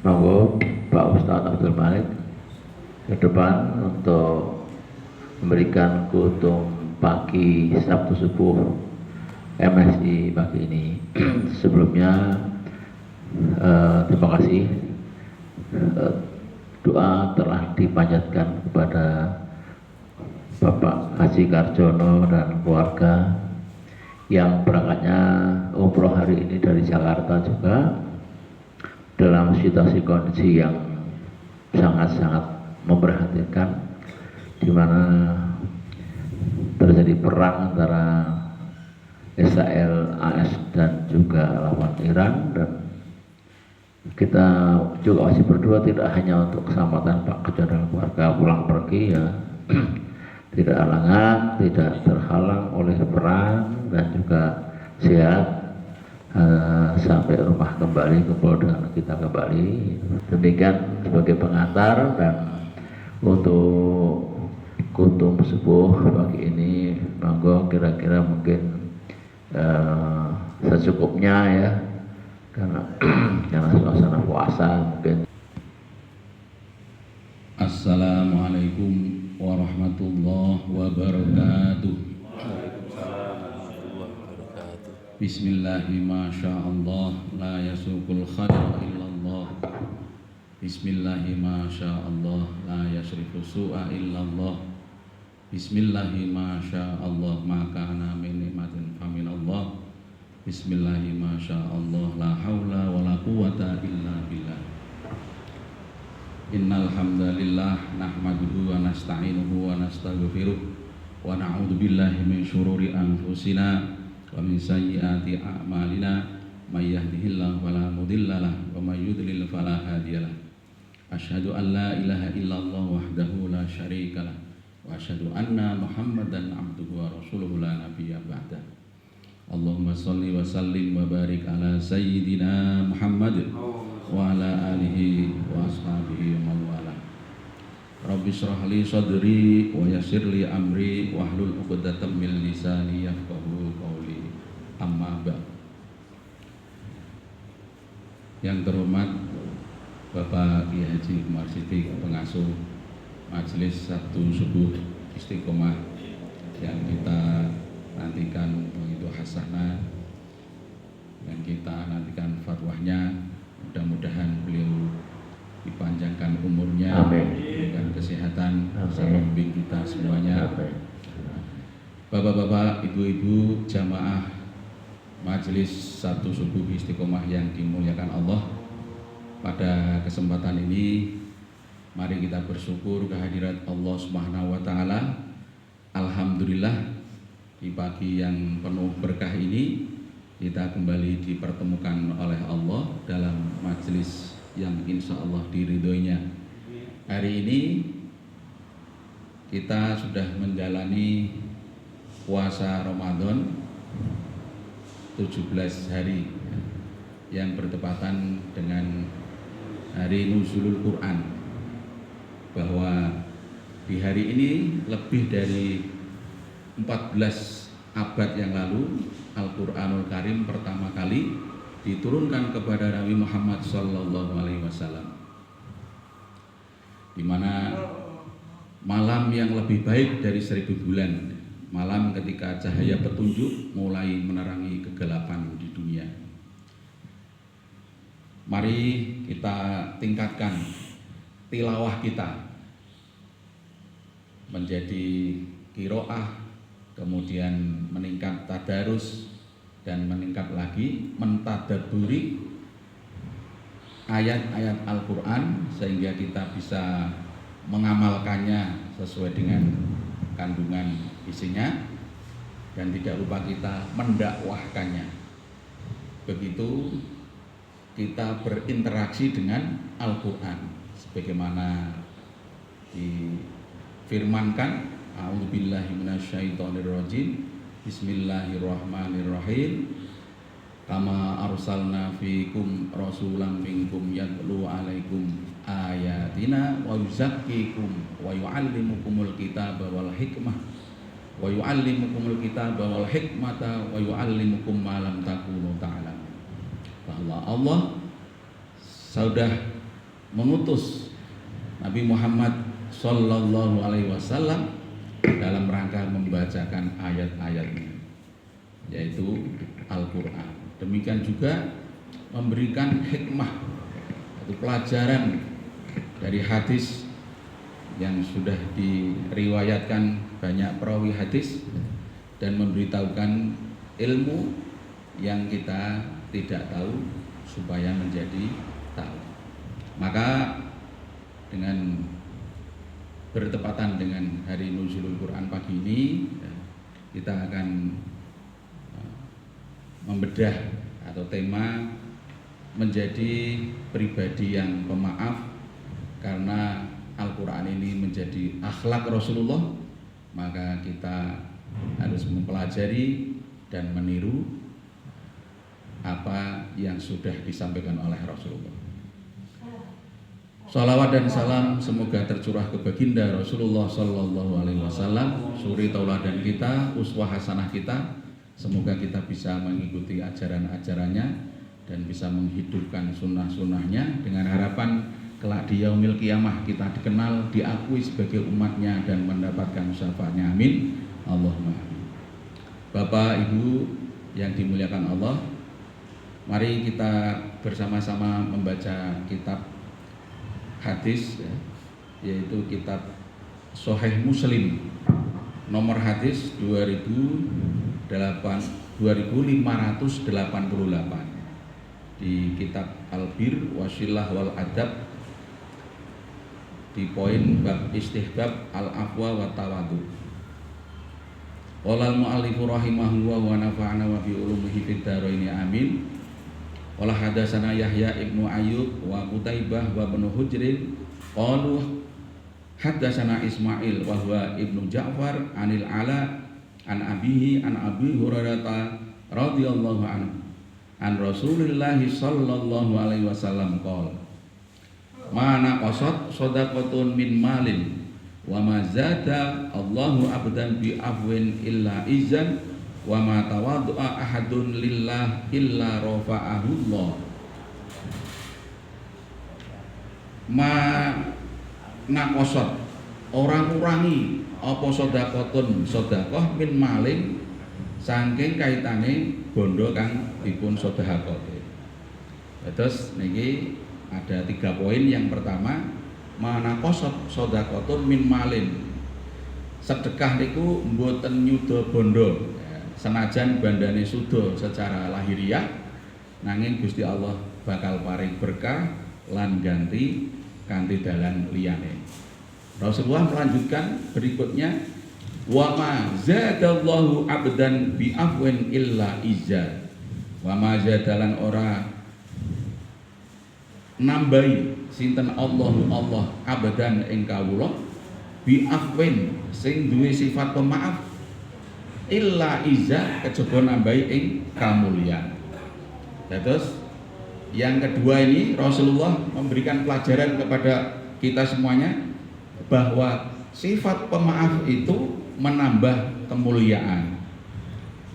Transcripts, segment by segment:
Monggo Pak Ustadz Abdul Malik ke depan untuk memberikan kutum pagi Sabtu subuh MSI pagi ini. Sebelumnya terima kasih, doa telah dipanjatkan kepada Bapak Haji Karjono dan keluarga yang berangkatnya umroh hari ini dari Jakarta juga dalam situasi kondisi yang sangat-sangat memprihatinkan, di mana terjadi perang antara Israel, AS dan juga lawan Iran, dan kita juga masih berdoa tidak hanya untuk keselamatan Pak Karjono dan keluarga pulang pergi ya, tidak halangan, tidak terhalang oleh perang, dan juga sehat sampai rumah kembali, kumpul dengan kita kembali. Demikian sebagai pengantar, dan untuk kutum subuh pagi ini monggo kira-kira mungkin secukupnya ya, karena suasana puasa mungkin. Assalamualaikum warahmatullahi wabarakatuh. Bismillahi masyaallah la yasukul khaira illallah. Bismillahi masyaallah la yasrifu su'a illallah. Bismillahi masyaallah maka ana min nikmatin faminallah. Bismillahi masyaallah la haula wala quwata illa billah. Innal hamdalillah nahmaduhu wa nasta'inuhu wa nastaghfiruh wa na'udzu billahi min syururi anfusina wa min sayyiati a'malina, may yahdihillahu fala mudhillalah wa may yudlil fala hadiyalah. Asyhadu an la ilaha illallah wahdahu la syarikalah wa asyhadu anna Muhammadan abduhu wa rasuluhu la nabiyya ba'da. Allahumma shalli wa sallim wa barik ala sayyidina Muhammad wa ala alihi wa ashabihi wa mawala. Rabbi shrah li sadri wa yassir li amri wahlul 'uqdatam min lisani yafqahu qawli. Amma ba'd. Yang terhormat Bapak Kiai Haji Umar Siddiq, pengasuh Majelis Sabtu Subuh Istiqomah yang kita nantikan begitu hasanah, dan kita nantikan fatwanya. Mudah-mudahan beliau dipanjangkan umurnya, diberikan kesehatan, bisa membimbing kita semuanya. Bapak-bapak, ibu-ibu, jamaah Majelis Sabtu Subuh Istiqomah yang dimuliakan Allah, pada kesempatan ini mari kita bersyukur kehadirat Allah Subhanahu wa taala. Alhamdulillah, di pagi yang penuh berkah ini kita kembali dipertemukan oleh Allah dalam majelis yang insya Allah diridhoinya. Hari ini kita sudah menjalani puasa Ramadan 17 hari yang bertepatan dengan hari Nuzulul Quran, bahwa di hari ini lebih dari 14 abad yang lalu Al-Quranul Karim pertama kali diturunkan kepada Nabi Muhammad SAW, di mana malam yang lebih baik dari 1000 bulan, malam ketika cahaya petunjuk mulai menerangi kegelapan di dunia. Mari kita tingkatkan tilawah kita menjadi qiraah, kemudian meningkat tadarus, dan meningkat lagi mentadabburi ayat-ayat Al-Quran sehingga kita bisa mengamalkannya sesuai dengan kandungan isinya, dan tidak lupa kita mendakwahkannya. Begitu kita berinteraksi dengan Al-Quran sebagaimana difirmankan, a'udzubillahi minasyaitonirrajim, bismillahirrahmanirrahim, kama arsalna fikum rasulan minkum yatlu alaikum ayatina wa yuzakkikum wa yu'allimukumul kitaba wal hikmah wa yu'allimukumul kitaba wal hikmata wa yu'allimukum ma lam takunu ta'lamun. Bahwa Allah sudah mengutus Nabi Muhammad Sallallahu Alaihi Wasallam dalam rangka membacakan ayat-ayatnya, yaitu Al-Quran. Demikian juga memberikan hikmah atau pelajaran dari hadis yang sudah diriwayatkan banyak perawi hadis dan memberitahukan ilmu yang kita tidak tahu supaya menjadi tahu. Maka dengan bertepatan dengan hari Nuzulul Quran pagi ini, kita akan membedah atau tema menjadi pribadi yang pemaaf, karena Al-Quran ini menjadi akhlak Rasulullah. Maka kita harus mempelajari dan meniru apa yang sudah disampaikan oleh Rasulullah. Salawat dan salam semoga tercurah ke baginda Rasulullah Sallallahu Alaihi Wasallam, suri tauladan kita, uswah hasanah kita. Semoga kita bisa mengikuti ajaran-ajarannya dan bisa menghidupkan sunnah-sunnahnya, dengan harapan kelak di yaumil qiyamah kita dikenal, diakui sebagai umatnya dan mendapatkan syafaatnya. Amin. Allahumma amin. Bapak Ibu yang dimuliakan Allah, mari kita bersama-sama membaca kitab hadis, yaitu kitab Sahih Muslim, nomor hadis 2588 di kitab Al-Bir Wasilah wal Adab, di poin bab istihbab al-afwa wa tawadu. Qala al-mu'allifu rahimahullah wa nafa'ana wa bi ulumihi fid dharain amin. Qala hadatsana Yahya ibnu Ayyub wa Qutaibah wa ibnu Hujrin qalu hadatsana Ismail wa huwa ibnu Ja'far anil Ala an abihi an Abi Hurairah radhiyallahu anhu an Rasulillah sallallahu alaihi wasallam qala mana qasad shadaqatun min malin wa ma zada Allahu abdan bi afwin illa izan wa ma tawaddu'a ahadun lillah illa rafa'ahu Allah. Ma naqasad orang kurangi apa sedekahun sedekah min malin saking kaitane bondo kang dipun sedekahake. Terus niki ada 3 poin. Yang pertama, mana kosot sedekahun min malin. Sedekah niku mboten nyuda bondo, senajan bandane suda secara lahiriah, nanging Gusti Allah bakal paring berkah lan ganti kanthi dalan liyane. Rasulullah melanjutkan berikutnya, wa ma zadallahu abdan bi afwin illa izza. Wa ma zadalan ora nambahi sinten Allah abadan ing kawula bi afwin sing duwe sifat pemaaf illa izza kejaba nambahi ing kamulyan. Terus yang kedua ini Rasulullah memberikan pelajaran kepada kita semuanya bahwa sifat pemaaf itu menambah kemuliaan.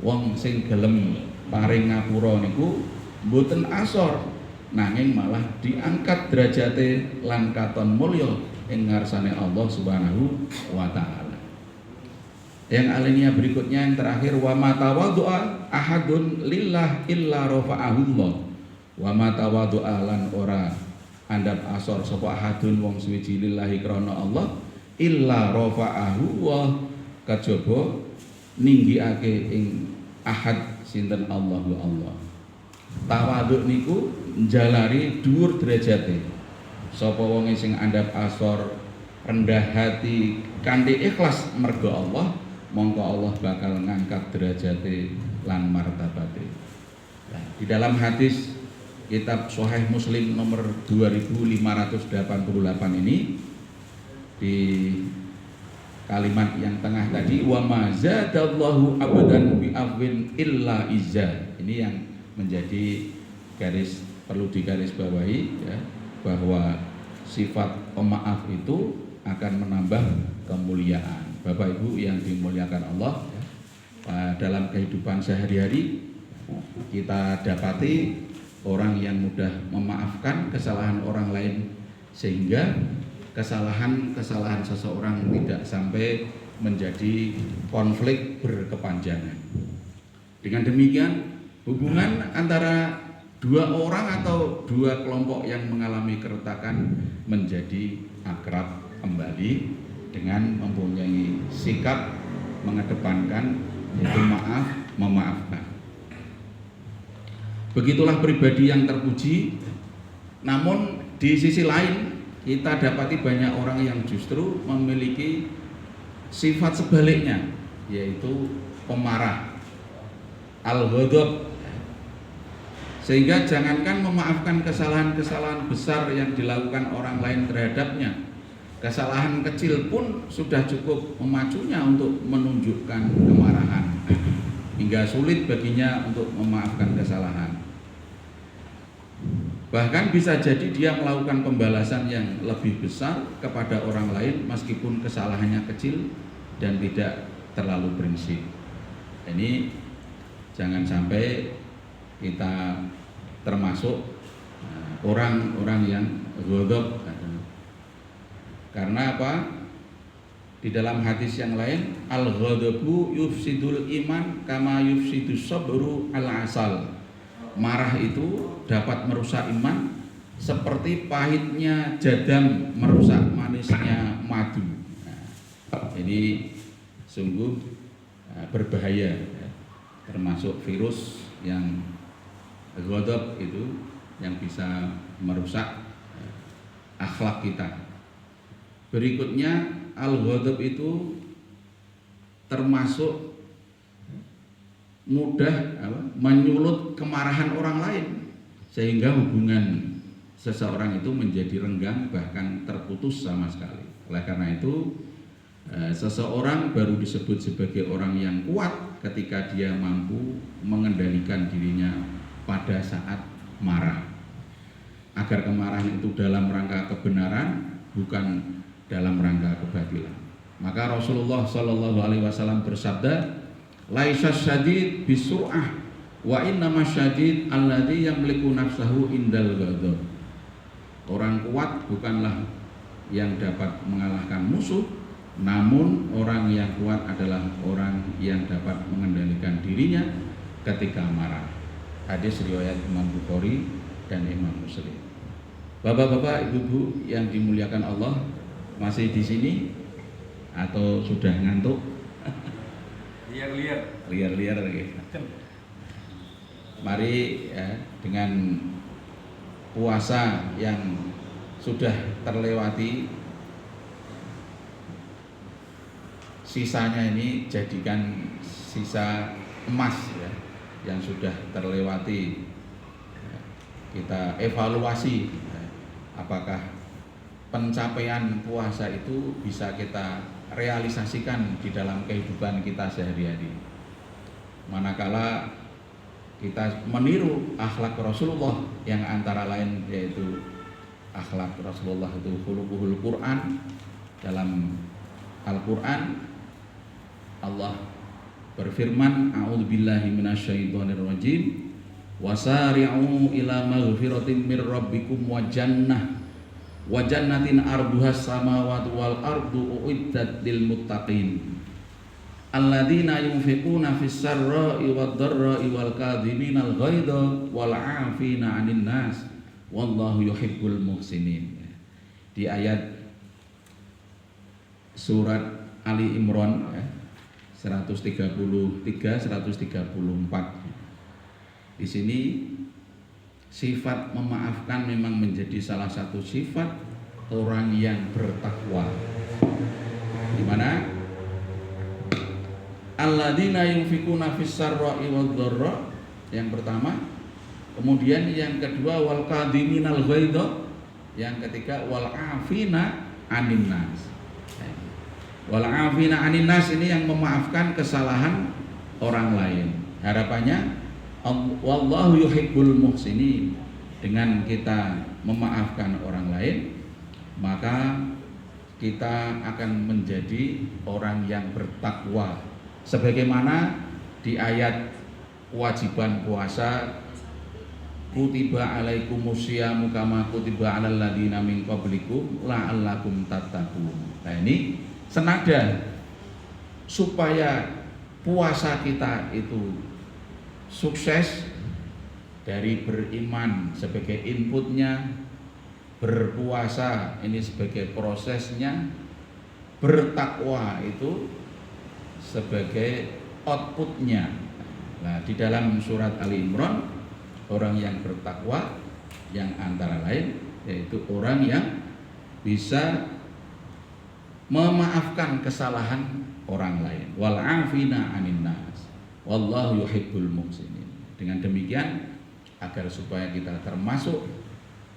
Wong sing gelem paring ngapura niku mboten asor, nanging malah diangkat derajate lan katon mulya ing ngarsane Allah Subhanahu wa taala. Yang alinea berikutnya yang terakhir, wa ma tawaddu'a ahadun lillah illa rafa'ahu Allah. Wa ma tawaddu'a lan ora andap asor sapa ahadun wong suwiji lillahi krana Allah illa rafa'ahu wa kajaba ninggiake ing ahad sinten Allahu Allah. Tawadhu niku njalari dhuwur derajate. Sapa wong sing andhap asor rendah hati kanthi ikhlas merga Allah, mongko Allah bakal ngangkat derajate lan martabate. Nah, di dalam hadis kitab Sahih Muslim nomor 2588 ini, di kalimat yang tengah tadi, wa ma zadallahu abadan bi afwin illa izza. Ini yang menjadi garis perlu digarisbawahi, ya, bahwa sifat pemaaf itu akan menambah kemuliaan. Bapak Ibu yang dimuliakan Allah, ya, dalam kehidupan sehari-hari kita dapati orang yang mudah memaafkan kesalahan orang lain sehingga kesalahan seseorang tidak sampai menjadi konflik berkepanjangan. Dengan demikian, hubungan antara dua orang atau dua kelompok yang mengalami keretakan menjadi akrab kembali dengan mempunyai sikap mengedepankan yaitu memaafkan. Begitulah pribadi yang terpuji. Namun di sisi lain kita dapati banyak orang yang justru memiliki sifat sebaliknya, yaitu pemarah, al-ghadab. Sehingga jangankan memaafkan kesalahan-kesalahan besar yang dilakukan orang lain terhadapnya, kesalahan kecil pun sudah cukup memacunya untuk menunjukkan kemarahan, hingga sulit baginya untuk memaafkan kesalahan. Bahkan bisa jadi dia melakukan pembalasan yang lebih besar kepada orang lain meskipun kesalahannya kecil dan tidak terlalu prinsip. Ini jangan sampai kita termasuk orang-orang yang ghadab. Karena apa? Di dalam hadis yang lain, al-ghadabu yufsidul iman kama yufsidus sabru al-asal. Marah itu dapat merusak iman seperti pahitnya jadam merusak manisnya madu. Ini sungguh berbahaya, termasuk virus yang ghadab itu yang bisa merusak akhlak kita. Berikutnya, al-ghadab itu termasuk mudah menyulut kemarahan orang lain, sehingga hubungan seseorang itu menjadi renggang bahkan terputus sama sekali. Oleh karena itu, seseorang baru disebut sebagai orang yang kuat ketika dia mampu mengendalikan dirinya pada saat marah, agar kemarahan itu dalam rangka kebenaran, bukan dalam rangka kebatilan. Maka Rasulullah Shallallahu Alaihi Wasallam bersabda, laisa syadid bisur'ah wa innama syadid alladzi yamliku nafsahu indal ghadab. Orang kuat bukanlah yang dapat mengalahkan musuh, namun orang yang kuat adalah orang yang dapat mengendalikan dirinya ketika marah. Hadis riwayat Imam Bukhari dan Imam Muslim. Bapak-bapak, ibu-ibu yang dimuliakan Allah, masih di sini atau sudah ngantuk? Liar-liar lagi. Mari ya, dengan puasa yang sudah terlewati, sisanya ini jadikan sisa emas ya, yang sudah terlewati. Kita evaluasi apakah pencapaian puasa itu bisa kita realisasikan di dalam kehidupan kita sehari-hari. Manakala kita meniru akhlak Rasulullah yang antara lain yaitu akhlak Rasulullah itu khuluquhul Quran. Dalam Al-Quran Allah berfirman, a'udzubillahi minasyaitonirrajim, wasari'u ila maghfiratin mir rabbikum wa jannatin arduhas samawati wal ardu uiddat lil muttaqin alladzina yunfiquna fis sarra'i wad dharra'i wal kadhiminal ghaidha wal 'afina 'anil nas wallahu yuhibbul muhsinin. Di ayat surat Ali Imran 133 134. Di sini sifat memaafkan memang menjadi salah satu sifat orang yang bertakwa, di mana alladzina yunfikuna fis sarra'i wad dharra yang pertama, kemudian yang kedua wal kadhiminal ghaidha, yang ketiga wal afina 'anin nas. Wal afina 'anin nas ini yang memaafkan kesalahan orang lain. Harapannya wallahu yuhibbul muhsinin. Dengan kita memaafkan orang lain, maka kita akan menjadi orang yang bertakwa, sebagaimana di ayat kewajiban puasa kutiba alaikumusyamu kama kutiba alal ladina min qablikum la'allakum tattaqun. Nah, ini senada supaya puasa kita itu sukses dari beriman sebagai inputnya, berpuasa ini sebagai prosesnya, bertakwa itu sebagai outputnya. Nah, di dalam surat Ali Imran, orang yang bertakwa yang antara lain yaitu orang yang bisa memaafkan kesalahan orang lain. Wal afina 'anin nas. Wallahu yuhibbul muhsinin. Dengan demikian agar supaya kita termasuk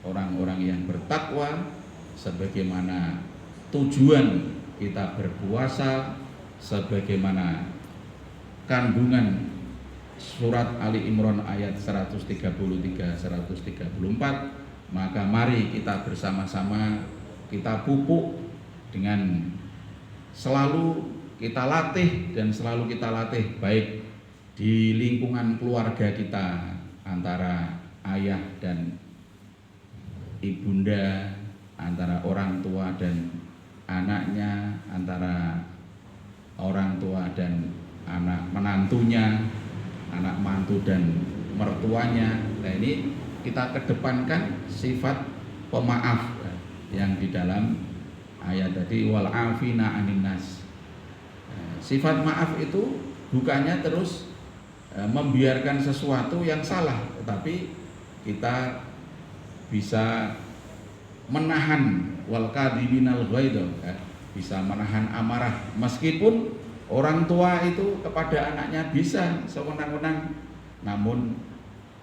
orang-orang yang bertakwa sebagaimana tujuan kita berpuasa, sebagaimana kandungan surat Ali Imran ayat 133-134, maka mari kita bersama-sama kita pupuk dengan selalu kita latih dan selalu kita latih baik di lingkungan keluarga kita antara ayah dan ibunda, antara orang tua dan anaknya, antara orang tua dan anak menantunya, anak mantu dan mertuanya. Nah, ini kita kedepankan sifat pemaaf yang di dalam ayat tadi wal afina 'anin nas. Sifat maaf itu bukannya terus membiarkan sesuatu yang salah, tetapi kita bisa menahan wal kadhiminal ghaidha, bisa menahan amarah meskipun orang tua itu kepada anaknya bisa sewenang-wenang, namun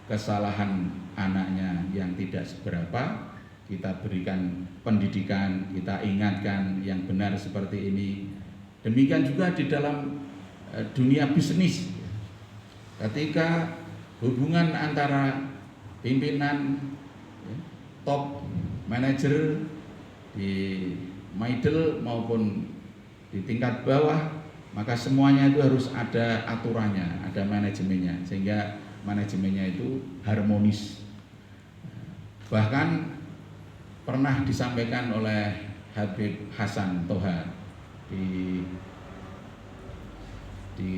kesalahan anaknya yang tidak seberapa kita berikan pendidikan, kita ingatkan yang benar seperti ini. Demikian juga di dalam dunia bisnis, ketika hubungan antara pimpinan top manajer di middle maupun di tingkat bawah, maka semuanya itu harus ada aturannya, ada manajemennya, sehingga manajemennya itu harmonis. Bahkan pernah disampaikan oleh Habib Hasan Toha di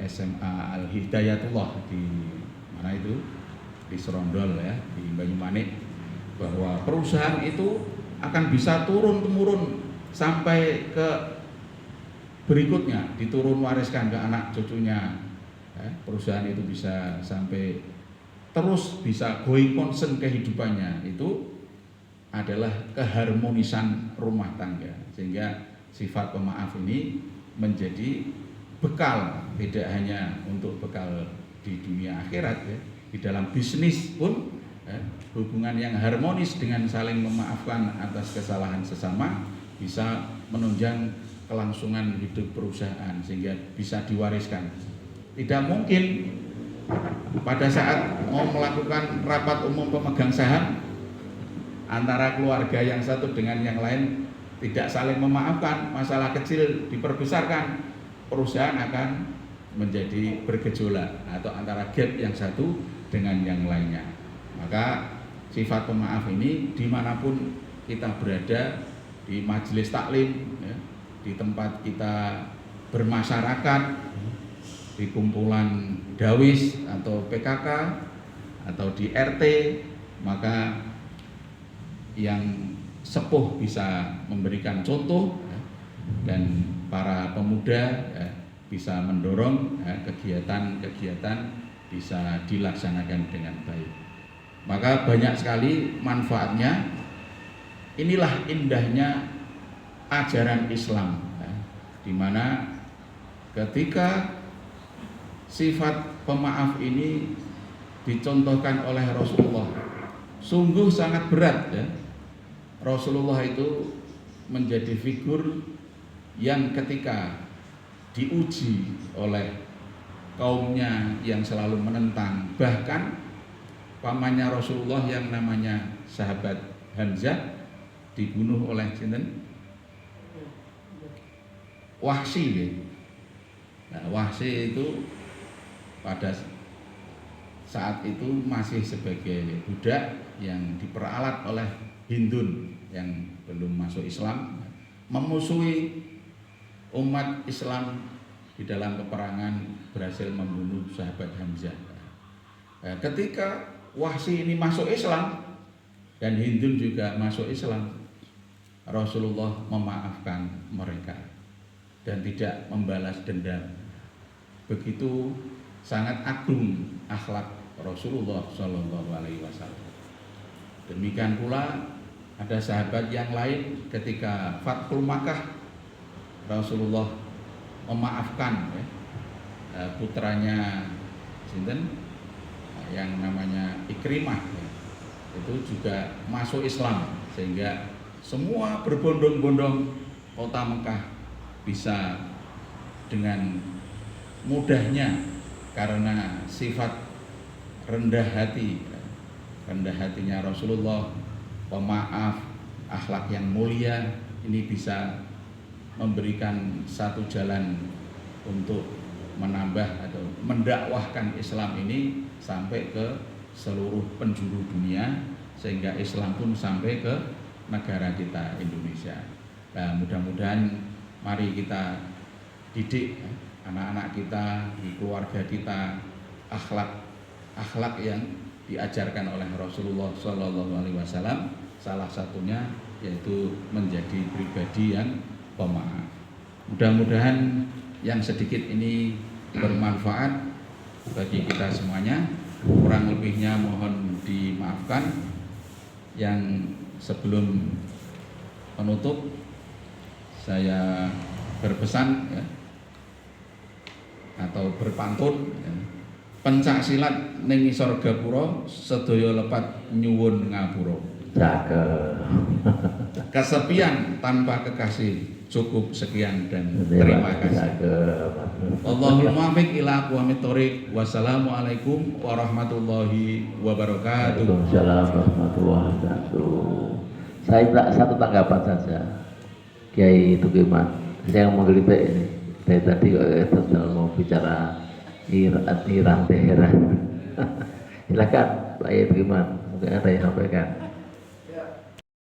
SMA Al Hidayatullah di mana itu, di Serondol ya, di Banyumanik, bahwa perusahaan itu akan bisa turun-temurun sampai ke berikutnya, diturun wariskan ke anak cucunya. Perusahaan itu bisa sampai terus bisa going concern kehidupannya, itu adalah keharmonisan rumah tangga, sehingga sifat pemaaf ini menjadi bekal, tidak hanya untuk bekal di dunia akhirat ya, di dalam bisnis pun hubungan yang harmonis dengan saling memaafkan atas kesalahan sesama bisa menunjang kelangsungan hidup perusahaan sehingga bisa diwariskan. Tidak mungkin pada saat mau melakukan rapat umum pemegang saham antara keluarga yang satu dengan yang lain tidak saling memaafkan, masalah kecil diperbesarkan, perusahaan akan menjadi bergejolak atau antara gap yang satu dengan yang lainnya. Maka sifat pemaaf ini dimanapun kita berada, di majelis taklim ya, di tempat kita bermasyarakat, di kumpulan dawis atau PKK atau di RT, maka yang sepuh bisa memberikan contoh ya, dan para pemuda ya, bisa mendorong ya, kegiatan-kegiatan bisa dilaksanakan dengan baik. Maka banyak sekali manfaatnya. Inilah indahnya ajaran Islam ya, di mana ketika sifat pemaaf ini dicontohkan oleh Rasulullah, sungguh sangat berat ya. Rasulullah itu menjadi figur yang ketika diuji oleh kaumnya yang selalu menentang, bahkan pamannya Rasulullah yang namanya sahabat Hamzah dibunuh oleh sinten? Wahsy ya. Nah, Wahsy itu pada saat itu masih sebagai budak yang diperalat oleh Hindun yang belum masuk Islam, memusuhi umat Islam di dalam peperangan, berhasil membunuh sahabat Hamzah. Ketika Wahsy ini masuk Islam dan Hindun juga masuk Islam, Rasulullah memaafkan mereka dan tidak membalas dendam. Begitu sangat agung akhlak Rasulullah Shallallahu Alaihi Wasallam. Demikian pula ada sahabat yang lain ketika Fathul Makkah, Rasulullah memaafkan putranya sinten yang namanya Ikrimah, itu juga masuk Islam, sehingga semua berbondong-bondong kota Mekah bisa dengan mudahnya karena sifat rendah hatinya Rasulullah, pemaaf, akhlak yang mulia, ini bisa memberikan satu jalan untuk menambah atau mendakwahkan Islam ini sampai ke seluruh penjuru dunia, sehingga Islam pun sampai ke negara kita Indonesia. Nah, mudah-mudahan mari kita didik anak-anak kita, di keluarga kita, akhlak yang diajarkan oleh Rasulullah Shallallahu Alaihi Wasallam. Salah satunya yaitu menjadi pribadi yang pemaaf. Mudah-mudahan yang sedikit ini bermanfaat bagi kita semuanya. Kurang lebihnya mohon dimaafkan. Yang sebelum menutup, saya berpesan atau berpantun, pencak silat ning isor gapura, sedaya lepat nyuwun ngapura. Kesepian tanpa kekasih, cukup sekian dan terima kasih. Allahumma muwaffiq ila aqwamit thoriq. Wassalamualaikum warahmatullahi wabarakatuh. Waalaikumsalam warahmatullahi wabarakatuh. Saya minta satu tanggapan saja, Kiai Tukiman. Saya mau gelitik ini. Dari tadi kita mau bicara Iran Teheran. Silakan Pak Tukiman, mungkin ada yang sampaikan.